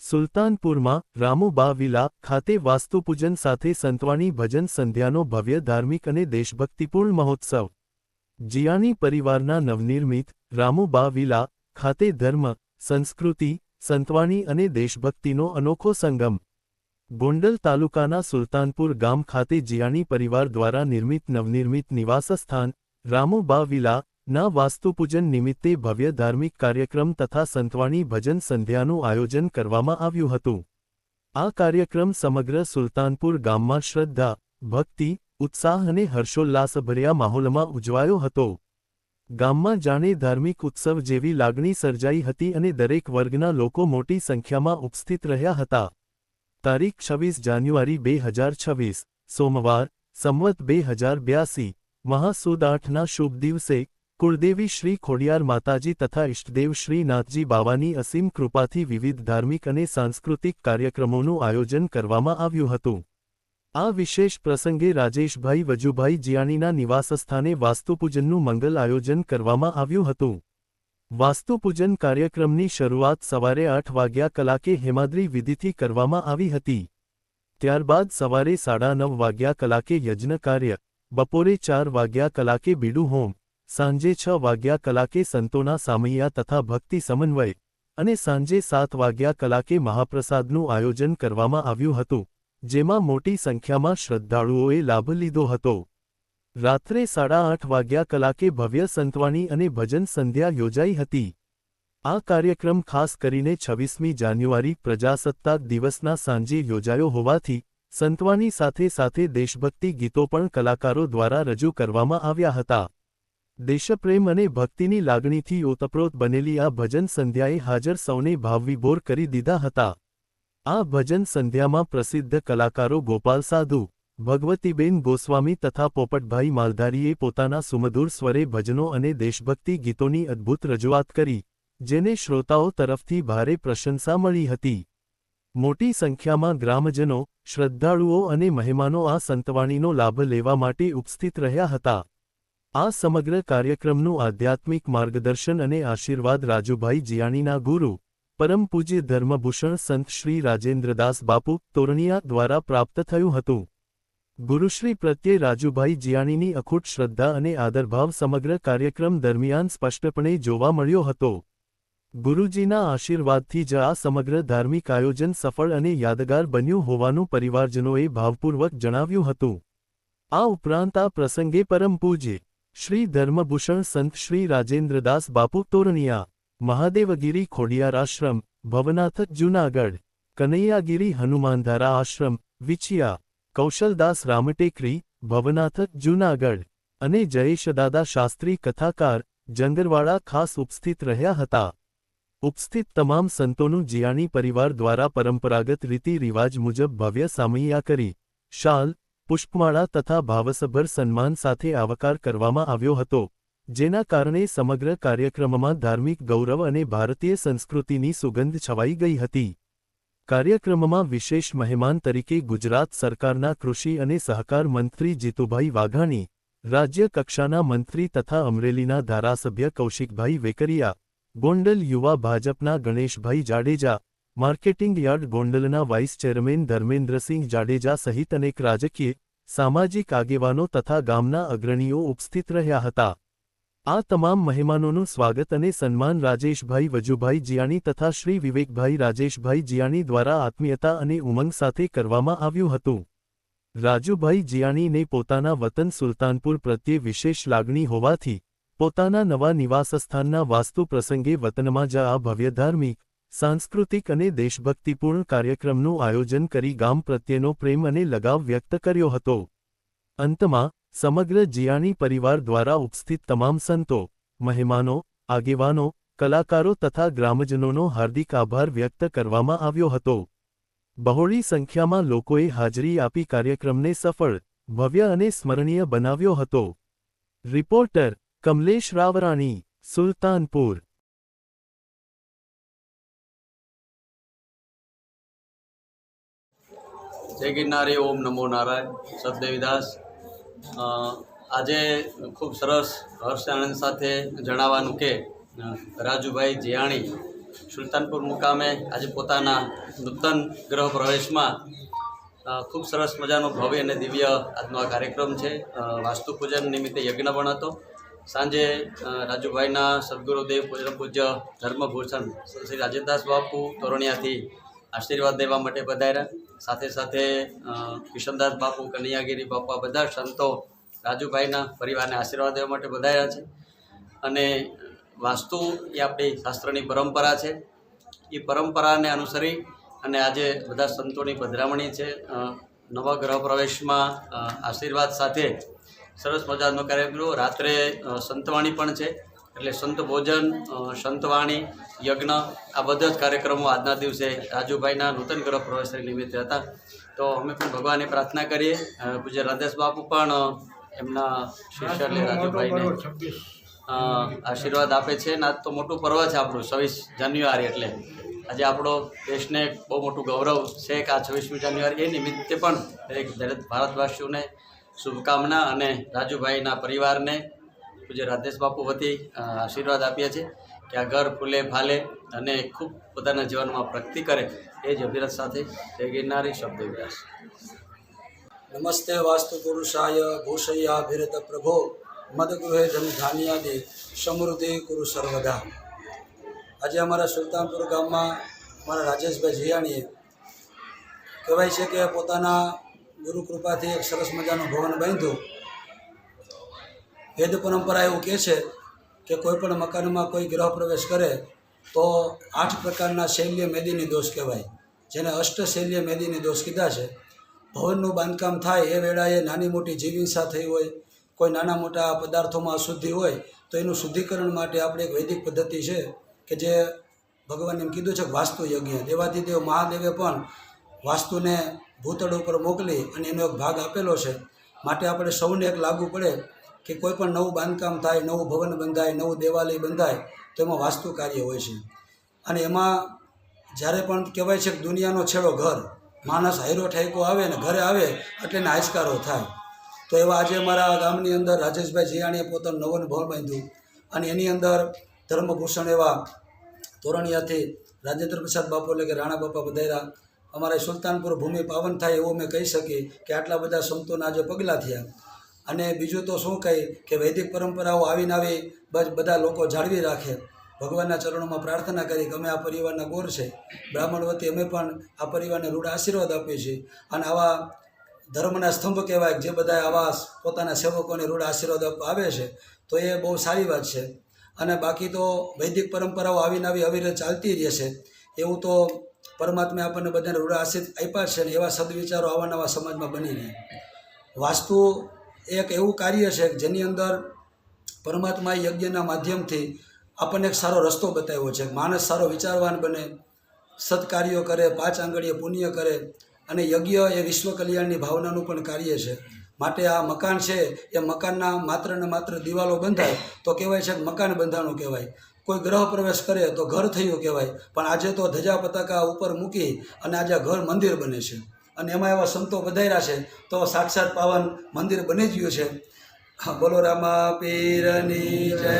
સુલતાનપુરમાં Ramuba villa ખાતે વાસ્તુપૂજન સાથે સંતવાણી ભજન સંધ્યાનો ભવ્ય ધાર્મિક અને દેશભક્તિપૂર્ણ મહોત્સવ। જીયાણી પરિવારના નવનિર્મિત રામુબા વિલા ખાતે ધર્મ, સંસ્કૃતિ, સંતવાણી અને દેશભક્તિનો અનોખો સંગમ। ગોંડલ તાલુકાના સુલતાનપુર ગામ ખાતે જીયાણી પરિવાર દ્વારા નિર્મિત નવનિર્મિત નિવાસસ્થાન રામુબા વિલા ના વાસ્તુપૂજન નિમિત્તે ભવ્ય ધાર્મિક કાર્યક્રમ તથા સંતવાણી ભજન સંધ્યાનું આયોજન કરવામાં આવ્યું હતું। આ કાર્યક્રમ સમગ્ર સુલતાનપુર ગામમાં શ્રદ્ધા, ભક્તિ, ઉત્સાહ અને હર્ષોલ્લાસભર્યા માહોલમાં ઉજવાયો હતો। ગામમાં જાણે ધાર્મિક ઉત્સવ જેવી લાગણી સર્જાઈ હતી અને દરેક વર્ગના લોકો મોટી સંખ્યામાં ઉપસ્થિત રહ્યા હતા। તારીખ 26 જાન્યુઆરી 2026 સોમવાર સંવત 2082 મહાસુદ 8ના શુભ દિવસે કુળદેવી શ્રી ખોડિયાર માતાજી તથા ઇષ્ટદેવ શ્રી નાથજી બાવાની અસીમ કૃપાથી વિવિધ ધાર્મિક અને સાંસ્કૃતિક કાર્યક્રમોનું આયોજન કરવામાં આવ્યું હતું। આ વિશેષ પ્રસંગે રાજેશભાઈ વજુભાઈ જીયાણીના નિવાસસ્થાને વાસ્તુપૂજનનું મંગલ આયોજન કરવામાં આવ્યું હતું। વાસ્તુપૂજન કાર્યક્રમની શરૂઆત સવારે 8 વાગ્યા કલાકે હેમાદ્રી વિધિથી કરવામાં આવી હતી। ત્યારબાદ સવારે 9:30 વાગ્યા કલાકે યજ્ઞ કાર્ય, બપોરે 4 વાગ્યા કલાકે બીડુ હોમ, સાંજે 6 વાગ્યા કલાકે સંતોના સામૈયા તથા ભક્તિ સમન્વય અને સાંજે 7 વાગ્યા કલાકે મહાપ્રસાદનું આયોજન કરવામાં આવ્યું હતું, જેમાં મોટી સંખ્યામાં શ્રદ્ધાળુઓએ લાભ લીધો હતો। રાત્રે 8:30 વાગ્યા કલાકે ભવ્ય સંતવાણી અને ભજન સંધ્યા યોજાઈ હતી। આ કાર્યક્રમ ખાસ કરીને 26મી જાન્યુઆરી પ્રજાસત્તાક દિવસના સાંજે યોજાયો હોવાથી સંતવાણી સાથે સાથે દેશભક્તિ ગીતો પણ કલાકારો દ્વારા રજૂ કરવામાં આવ્યા હતા। દેશપ્રેમ અને ભક્તિની લાગણીથી ઓતપ્રોત બનેલી આ ભજન સંધ્યાએ હાજર સૌને ભાવવિભોર કરી દીધા હતા। આ ભજન સંધ્યામાં પ્રસિદ્ધ કલાકારો ગોપાલ સાધુ, ભગવતીબેન ગોસ્વામી તથા પોપટભાઈ માલધારીએ પોતાના સુમધુર સ્વરે ભજનો અને દેશભક્તિ ગીતોની અદ્ભુત રજૂઆત કરી, જેને શ્રોતાઓ તરફથી ભારે પ્રશંસા મળી હતી। મોટી સંખ્યામાં ગ્રામજનો, શ્રદ્ધાળુઓ અને મહેમાનો આ સંતવાણીનો લાભ લેવા માટે ઉપસ્થિત રહ્યા હતા। આ સમગ્ર કાર્યક્રમનું આધ્યાત્મિક માર્ગદર્શન અને આશીર્વાદ રાજુભાઈ જીયાણીના ગુરુ, પરમ પૂજ્ય ધર્મભૂષણ સંત શ્રી રાજેન્દ્રદાસ બાપુ તોરણિયા દ્વારા પ્રાપ્ત થયું હતું। ગુરુશ્રી પ્રત્યે રાજુભાઈ જીયાણીની અખૂટ શ્રદ્ધા અને આદરભાવ સમગ્ર કાર્યક્રમ દરમિયાન સ્પષ્ટપણે જોવા મળ્યો હતો। ગુરુજીના આશીર્વાદથી જ આ સમગ્ર ધાર્મિક આયોજન સફળ અને યાદગાર બન્યું હોવાનું પરિવારજનોએ ભાવપૂર્વક જણાવ્યું હતું। આ ઉપરાંત આ પ્રસંગે પરમ પૂજ્ય શ્રી ધર્મભૂષણ સંત શ્રી રાજેન્દ્રદાસ બાપુ તોરણિયા, મહાદેવગીરી ખોડિયાર આશ્રમ, ભવનાથ જૂનાગઢ, કનૈયાગીરી હનુમાનધારા આશ્રમ, વિછિયા, કૌશલદાસ રામટેકરી, ભવનાથ જૂનાગઢ અને જયેશદાદા શાસ્ત્રી કથાકાર, જંગરવાડા ખાસ ઉપસ્થિત રહ્યા હતા। ઉપસ્થિત તમામ સંતોનું જીયાણી પરિવાર દ્વારા પરંપરાગત રીતિ રિવાજ મુજબ ભવ્ય સામૈયા કરી, શાલ, પુષ્પમાળા તથા ભાવસભર સન્માન સાથે આવકાર કરવામાં આવ્યો હતો, જેના કારણે સમગ્ર કાર્યક્રમમાં ધાર્મિક ગૌરવ અને ભારતીય સંસ્કૃતિની સુગંધ છવાઈ ગઈ હતી। કાર્યક્રમમાં વિશેષ મહેમાન તરીકે ગુજરાત સરકારના કૃષિ અને સહકાર મંત્રી જીતુભાઈ વાઘાણી, રાજ્ય કક્ષાના મંત્રી તથા અમરેલીના ધારાસભ્ય કૌશિકભાઈ વેકરિયા, ગોંડલ યુવા ભાજપના ગણેશભાઈ જાડેજા, માર્કેટિંગ યાર્ડ ગોંડલના વાઇસ ચેરમેન ધર્મેન્દ્રસિંહ જાડેજા સહિત અનેક રાજકીય, સામાજિક આગેવાનો તથા ગામના અગ્રણીઓ ઉપસ્થિત રહ્યા હતા। આ તમામ મહેમાનોનું સ્વાગત અને સન્માન રાજેશભાઈ વજુભાઈ જીયાણી તથા શ્રી વિવેકભાઈ રાજેશભાઈ જીયાણી દ્વારા આત્મીયતા અને ઉમંગ સાથે કરવામાં આવ્યું હતું। રાજુભાઈ જીયાણીને પોતાના વતન સુલતાનપુર પ્રત્યે વિશેષ લાગણી હોવાથી પોતાના નવા નિવાસસ્થાનના વાસ્તુ પ્રસંગે વતનમાં જ આ ભવ્ય ધાર્મિક, સાંસ્કૃતિક અને દેશભક્તિપૂર્ણ કાર્યક્રમનું આયોજન કરી ગામ પ્રત્યેનો પ્રેમ અને લગાવ વ્યક્ત કર્યો હતો। અંતમાં સમગ્ર જીયાણી પરિવાર દ્વારા ઉપસ્થિત તમામ સંતો, મહેમાનો, આગેવાનો, કલાકારો તથા ગ્રામજનોનો હાર્દિક આભાર વ્યક્ત કરવામાં આવ્યો હતો। બહોળી સંખ્યામાં લોકોએ હાજરી આપી કાર્યક્રમને સફળ, ભવ્ય અને સ્મરણીય બનાવ્યો હતો। રિપોર્ટર કમલેશ રાવરાણી, સુલતાનપુર। જય ગિરનારી, ઓમ નમો નારાયણ, સતદેવીદાસ। આજે ખૂબ સરસ હર્ષ આનંદ સાથે જણાવવાનું કે રાજુભાઈ જીયાણી સુલતાનપુર મુકામે આજે પોતાના નૂતન ગૃહ પ્રવેશમાં ખૂબ સરસ મજાનો ભવ્ય અને દિવ્ય આજનો આ કાર્યક્રમ છે. વાસ્તુ પૂજન નિમિત્તે યજ્ઞ પણ હતો. સાંજે રાજુભાઈના સદગુરુદેવ પરમ પૂજ્ય ધર્મભૂષણ શ્રી રાજેન્દ્રદાસ બાપુ તોરણિયાથી આશીર્વાદ દેવા માટે પધાર્યા. સાથે સાથે કિશનદાસ બાપુ, કનૈયાગીરી બાપુ, આ બધા સંતો રાજુભાઈના પરિવારને આશીર્વાદ દેવા માટે પધાર્યા છે. અને વાસ્તુ એ આપણી શાસ્ત્રની પરંપરા છે. એ પરંપરાને અનુસરી અને આજે બધા સંતોની પધરામણી છે. નવા ગૃહ પ્રવેશમાં આશીર્વાદ સાથે સરસ મજાનો કાર્યક્રમ. રાત્રે સંતવાણી પણ છે, એટલે સંત ભોજન, સંતવાણી, યજ્ઞ આ બધા જ કાર્યક્રમો આજના દિવસે રાજુભાઈના નૂતન ગૃહ પ્રવેશ નિમિત્તે હતા. તો અમે પણ ભગવાનને પ્રાર્થના કરીએ. પૂજ્ય રાધેશ બાપુ પણ એમના શિષ્ય એટલે રાજુભાઈને આશીર્વાદ આપે છે. અને આજ તો મોટું પર્વ છે આપણું 26 જાન્યુઆરી, એટલે આજે આપણો દેશને બહુ મોટું ગૌરવ છે કે આ 26મી જાન્યુઆરી એ નિમિત્તે પણ દરેક ભારતવાસીઓને શુભકામના અને રાજુભાઈના પરિવારને પૂજ્ય રાધેશ બાપુ વતી આશીર્વાદ આપીએ છીએ કે આ ઘર ફૂલે ફાલે અને ખૂબ પોતાના જીવનમાં પ્રગતિ કરે. એ જ અભિરત સાથે જય ગિરનારી. શબ્દ વ્યાસ. નમસ્તે વાસ્તુ પુરુષાય ભૂષયાભિરત પ્રભો મદગૃહે ધન ધાન્યાદિ સમૃદ્ધિ કુરુ સર્વદા. આજે અમારા સુલતાનપુર ગામમાં અમારા રાજેશભાઈ જીયાણીએ કહેવાય છે કે પોતાના ગુરુ કૃપાથી એક સરસ મજાનું ભવન બાંધ્યું. વેદ પરંપરા એવું કહે છે કે કોઈ પણ મકાનમાં કોઈ ગૃહ પ્રવેશ કરે તો 8 પ્રકારના શૈલ્ય મેદીની દોષ કહેવાય, જેને અષ્ટશૈલ્ય મેદીની દોષ કીધા છે. ભવનનું બાંધકામ થાય એ વેળાએ નાની મોટી જીવહિંસા થઈ હોય, કોઈ નાના મોટા પદાર્થોમાં અશુદ્ધિ હોય તો એનું શુદ્ધિકરણ માટે આપણે એક વૈદિક પદ્ધતિ છે કે જે ભગવાને એમ કીધું છે કે વાસ્તુ યજ્ઞ. દેવાધિદેવ મહાદેવે પણ વાસ્તુને ભૂતળ ઉપર મોકલી અને એનો એક ભાગ આપેલો છે. માટે આપણે સૌને એક લાગુ પડે કે કોઈ પણ નવું બાંધકામ થાય, નવું ભવન બંધાય, નવું દેવાલય બંધાય તો એમાં વાસ્તુ કાર્ય હોય છે. અને એમાં જ્યારે પણ કહેવાય છે કે દુનિયાનો છેડો ઘર, માણસ હાયરો ઠાયકો આવે ને ઘરે આવે એટલે એને આયસ્કારો થાય. તો એવા આજે અમારા ગામની અંદર રાજેશભાઈ જીયાણીએ પોતાનું નવું ભવન બાંધ્યું અને એની અંદર ધર્મભૂષણ એવા તોરણિયાથી રાજેન્દ્ર પ્રસાદ બાપુ એટલે કે રાણા બાપા પધાર્યા. અમારા સુલતાનપુર ભૂમિ પાવન થાય એવું મેં કહી શકી કે આટલા બધા સંતોના આજે પગલાં થયા. અને બીજું તો શું કહી કે વૈદિક પરંપરાઓ આવીને આવી બધા લોકો જાળવી રાખે. ભગવાનના ચરણોમાં પ્રાર્થના કરી કે અમે આ પરિવારના ગોર છે, બ્રાહ્મણ વતી અમે પણ આ પરિવારને રૂઢ આશીર્વાદ આપીએ છીએ. અને આવા ધર્મના સ્તંભ કહેવાય જે બધા આવા પોતાના સેવકોને રૂઢ આશીર્વાદ આપવા આવે છે, તો એ બહુ સારી વાત છે. અને બાકી તો વૈદિક પરંપરાઓ આવીને આવી અવિરત ચાલતી રહેશે. એવું તો પરમાત્માએ આપણને બધાને રૂઢ આશીર્વાદ આપ્યા છે ને એવા સદવિચારો આવા નવા સમાજમાં બની રહે. વાસ્તુ એક એવું કાર્ય છે જેની અંદર પરમાત્માએ યજ્ઞના માધ્યમથી આપણને એક સારો રસ્તો બતાવ્યો છે. માણસ સારો વિચારવાન બને, સત્કાર્યો કરે, 5 આંગળીએ પુણ્ય કરે. અને યજ્ઞ એ વિશ્વ કલ્યાણની ભાવનાનું પણ કાર્ય છે. માટે આ મકાન છે એ મકાનના માત્ર ને માત્ર દિવાલો બંધાય તો કહેવાય છે કે મકાન બંધાણું કહેવાય. કોઈ ગ્રહ પ્રવેશ કરે તો ઘર થયું કહેવાય. પણ આજે તો ધજા પતાકા ઉપર મૂકી અને આજે ઘર મંદિર બને છે. અને એમાં એવા સંતો પધાર્યા છે તો સાક્ષાત પાવન મંદિર બની ગયું છે. બોલો રામા પીરની જય.